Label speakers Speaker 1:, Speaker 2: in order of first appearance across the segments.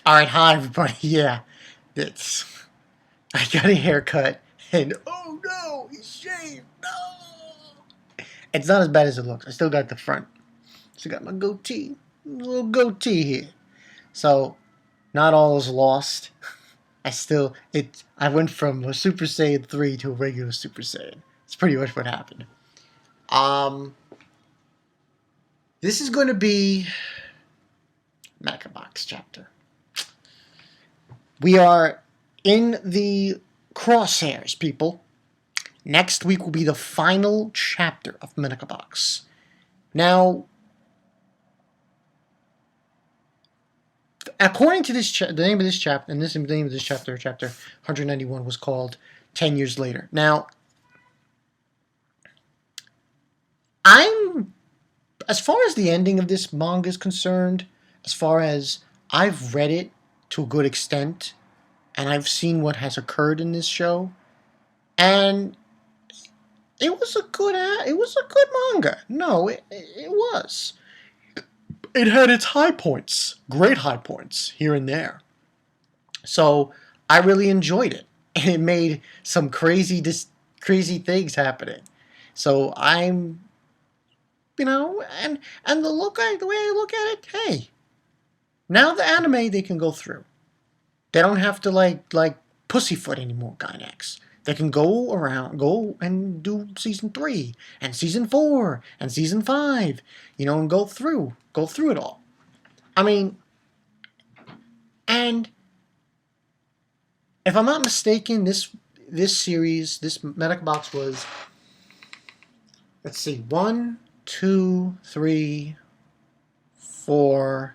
Speaker 1: Alright, hi everybody. Yeah, it's. I got a haircut, and oh no, he's shaved. No! It's not as bad as it looks. I still got the front. Still got my goatee. A little goatee here. So, not all is lost. I went from a Super Saiyan 3 to a regular Super Saiyan. It's pretty much what happened. Um, this is going to be Mecha Box chapter. We are in the crosshairs, people. Next week will be the final chapter of MEDAKA Box. Now, according to this, the name of this chapter, and the name of this chapter, chapter 191, was called 10 Years Later. Now, as far as the ending of this manga is concerned, as far as I've read it to a good extent, and I've seen what has occurred in this show, and it was a good manga. No, it was. It had its high points, great high points here and there. So I really enjoyed it, and it made some crazy things happening. So I'm, and the way I look at it, hey, now the anime they can go through. They don't have to like pussyfoot anymore, Gynax. They can go and do season 3 and season 4 and season 5, and go through it all. I mean, and if I'm not mistaken, this series, this MEDAKA Box was, let's see, 1, 2, 3, 4,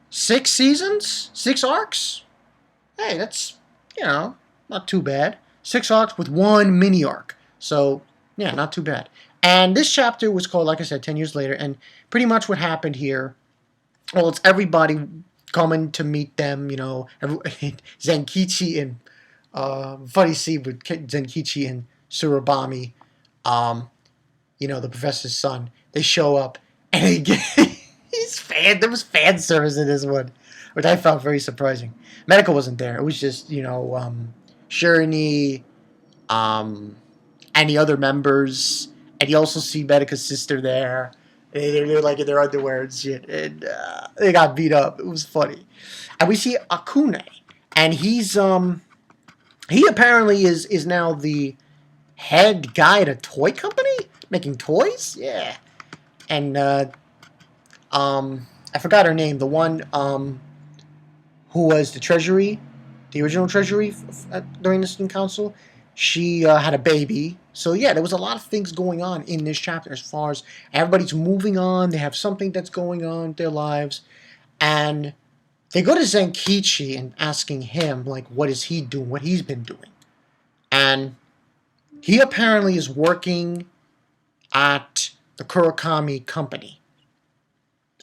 Speaker 1: 6 seasons, 6 arcs. Hey, that's not too bad. 6 arcs with 1 mini arc. So, yeah, not too bad. And this chapter was called, like I said, 10 Years Later. And pretty much what happened here, well, it's everybody coming to meet them, Zenkichi and, funny scene with Zenkichi and Surabami, the professor's son. They show up, and they get, there was fan service in this one, which I found very surprising. Medical wasn't there. It was just, Shirley, and the other members, and you also see Medica's sister there. They're like in their underwear and shit, and they got beat up. It was funny. And we see Akune, and he apparently is now the head guy at a toy company making toys. Yeah, and I forgot her name. The one who was the treasury, the original treasury during the student council. She had a baby. So yeah, there was a lot of things going on in this chapter as far as everybody's moving on. They have something that's going on in their lives. And they go to Zenkichi and asking him, like, what is he doing, what he's been doing. And he apparently is working at the Kurakami company.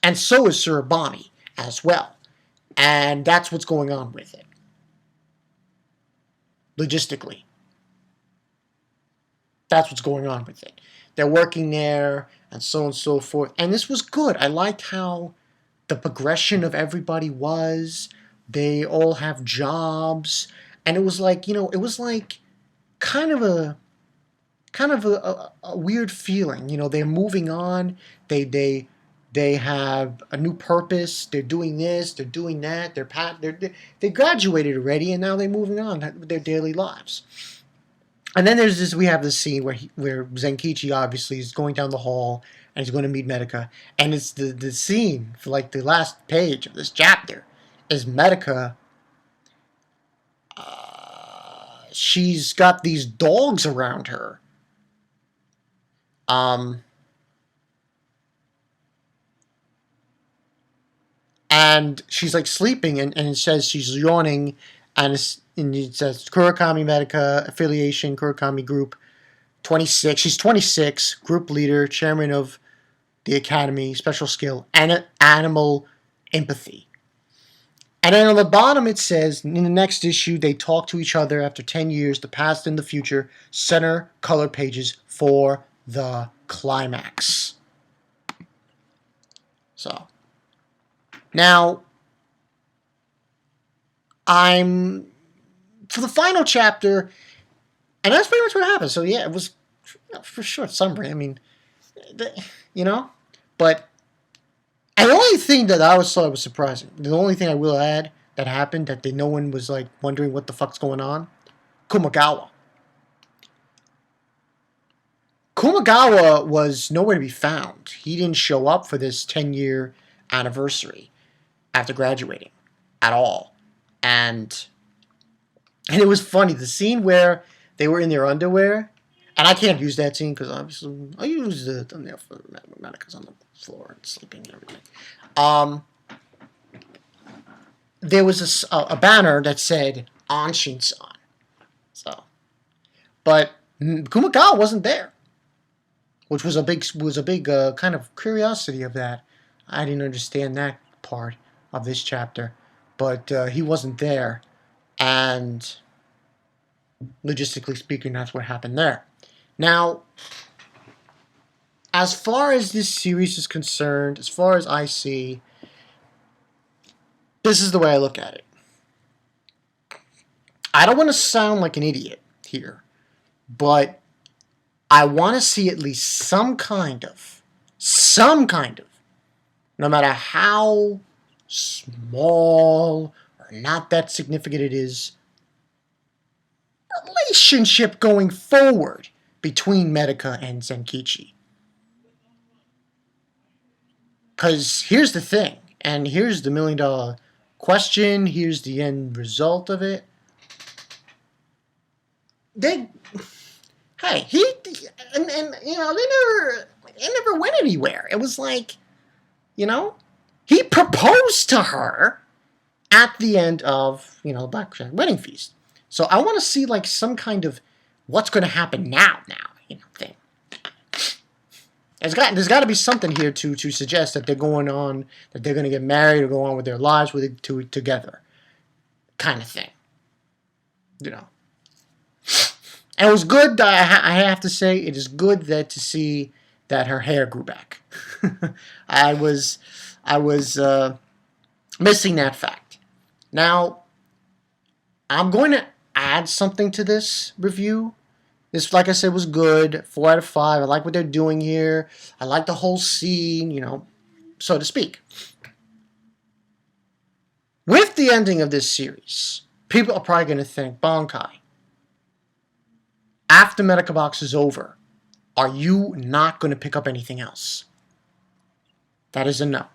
Speaker 1: And so is Surabami as well. And that's what's going on with it. Logistically. That's what's going on with it. They're working there, and so forth. And this was good. I liked how the progression of everybody was. They all have jobs. And it was like, it was like kind of a weird feeling. They're moving on. They have a new purpose. They're doing this. They're doing that. They graduated already, and now they're moving on with their daily lives. And then we have this scene where Zenkichi obviously is going down the hall and he's going to meet Medica. And it's the scene for like the last page of this chapter is Medica. She's got these dogs around her. And she's like sleeping, and it says she's yawning, and it says Kurakami Medica affiliation, Kurakami Group, 26. She's 26, group leader, chairman of the academy, special skill, and animal empathy. And then on the bottom it says, in the next issue, they talk to each other after 10 years, the past and the future, center color pages for the climax. So, now, I'm for the final chapter, and that's pretty much what happened. So yeah, it was for sure summary. I mean, you know, but and the only thing that I thought was surprising, the only thing I will add that happened that no one was like wondering what the fuck's going on, Kumagawa. Kumagawa was nowhere to be found. He didn't show up for this 10-year anniversary after graduating at all. And it was funny, the scene where they were in their underwear, and I can't use that scene because obviously I use the thumbnail for Medaka's on the floor and sleeping and everything. There was a banner that said Anshin-san. So, but Kumagawa wasn't there, which was a big kind of curiosity of that. I didn't understand that part of this chapter, but he wasn't there, and logistically speaking, that's what happened there. Now, as far as this series is concerned, as far as I see, this is the way I look at it. I don't want to sound like an idiot here, but I want to see at least some kind of, no matter how small or not that significant it is, relationship going forward between Medaka and Zenkichi. Because here's the thing, and here's the $1,000,000 question, here's the end result of it. He never went anywhere. It was like, he proposed to her at the end of, the Black Wedding Feast. So I want to see like some kind of what's going to happen now, thing. There's got to be something here to suggest that they're going to get married or go on with their lives together, kind of thing. And it was good. I have to say, it is good to see that her hair grew back. I was missing that fact. Now, I'm going to add something to this review. This, like I said, was good. 4 out of 5. I like what they're doing here. I like the whole scene, so to speak. With the ending of this series, people are probably going to think, Bankai, after Medaka Box is over, are you not going to pick up anything else? That is a no.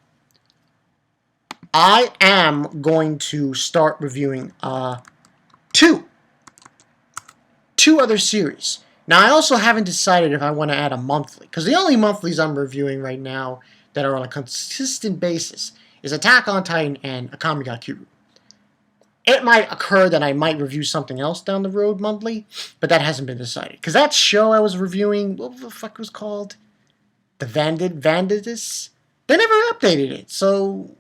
Speaker 1: I am going to start reviewing two other series. Now, I also haven't decided if I want to add a monthly, because the only monthlies I'm reviewing right now that are on a consistent basis is Attack on Titan and Akame ga Kiru. It might occur that I might review something else down the road monthly, but that hasn't been decided. Because that show I was reviewing, what the fuck was called? The Vandidus? They never updated it, so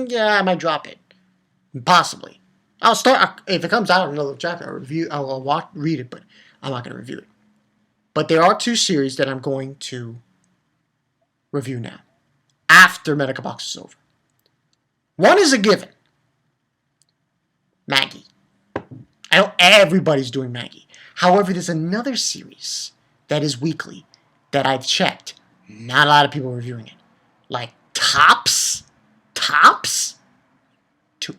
Speaker 1: yeah, I might drop it. Possibly. I'll start, if it comes out in another chapter, I'll read it, but I'm not going to review it. But there are 2 series that I'm going to review now, after Medaka Box is over. One is a given. Maggie. I know everybody's doing Maggie. However, there's another series that is weekly that I've checked. Not a lot of people are reviewing it. Like Tops? 2.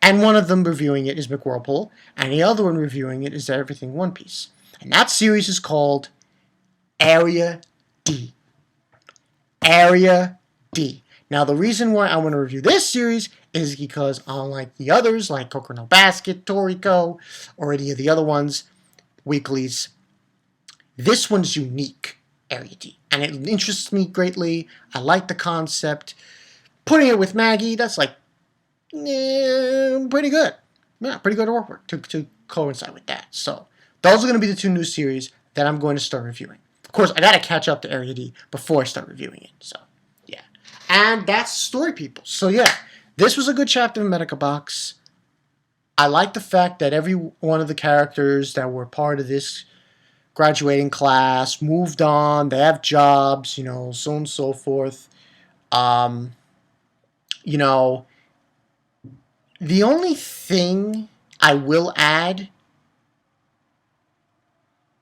Speaker 1: And one of them reviewing it is McWhirlpool, and the other one reviewing it is Everything One Piece. And that series is called Area D. Area D. Now, the reason why I want to review this series is because unlike the others, like Kokoro no Basket, Toriko, or any of the other ones, weeklies, this one's unique, Area D. And it interests me greatly. I like the concept. Putting it with Maggie, that's like, pretty good. Yeah, pretty good to work with, to coincide with that. So, those are going to be the 2 new series that I'm going to start reviewing. Of course, I got to catch up to Area D before I start reviewing it. So, yeah. And that's Story People. So, yeah. This was a good chapter in Medaka Box. I like the fact that every one of the characters that were part of this graduating class moved on. They have jobs, so on and so forth. The only thing I will add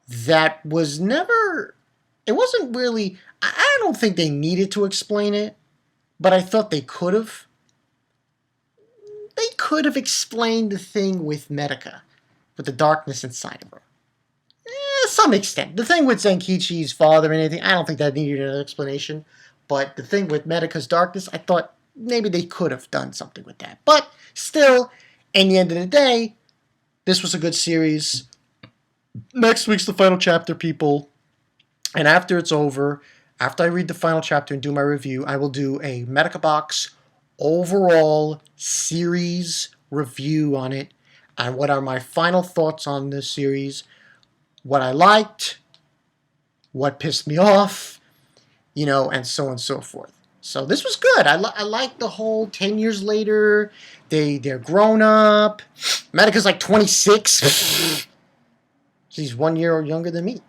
Speaker 1: that was never, it wasn't really, I don't think they needed to explain it, but I thought they could have. They could have explained the thing with MEDAKA, with the darkness inside of her. Some extent. The thing with Zenkichi's father and anything, I don't think that needed an explanation. But the thing with MEDAKA's darkness, I thought maybe they could have done something with that. But still, in the end of the day, this was a good series. Next week's the final chapter, people. And after it's over, after I read the final chapter and do my review, I will do a MEDAKA Box overall series review on it. And what are my final thoughts on this series. What I liked, what pissed me off, and so on and so forth. So this was good. I like the whole 10 years later, they're grown up. MEDAKA's like 26. She's 1 year younger than me.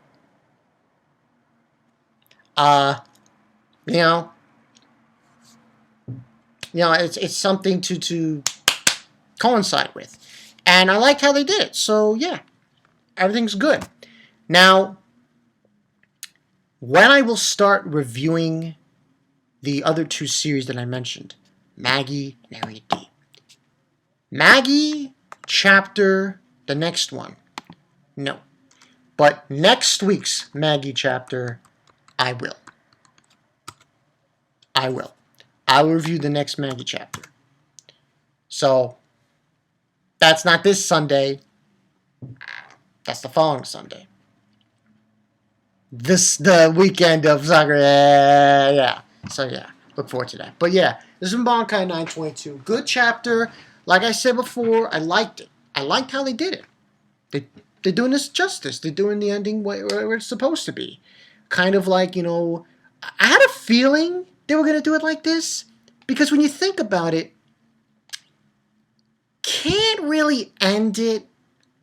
Speaker 1: It's something to coincide with. And I liked how they did it. So yeah, everything's good. Now, when I will start reviewing the other two series that I mentioned, Maggie and Harriet D. Maggie chapter, the next one, no. But next week's Maggie chapter, I will. I will review the next Maggie chapter. So, that's not this Sunday. That's the following Sunday. The weekend of soccer. Yeah. So yeah, look forward to that. But yeah, this is Bankai 922. Good chapter. Like I said before, I liked it. I liked how they did it. They're doing this justice. They're doing the ending where it's supposed to be. Kind of like, I had a feeling they were going to do it like this. Because when you think about it, can't really end it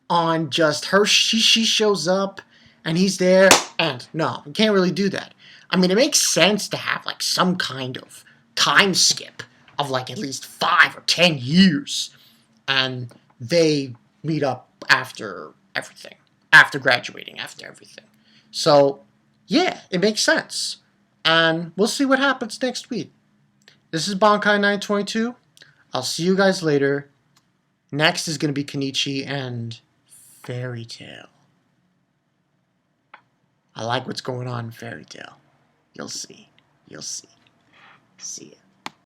Speaker 1: on just her. She shows up and he's there, and no, you can't really do that. I mean, it makes sense to have like some kind of time skip of like at least 5 or 10 years, and they meet up after everything, after graduating, after everything. So yeah, it makes sense, and we'll see what happens next week. This is Bankai 922. I'll see you guys later. Next is going to be Kenichi and Fairy Tail. I like what's going on in Fairy Tail. You'll see. You'll see. See ya.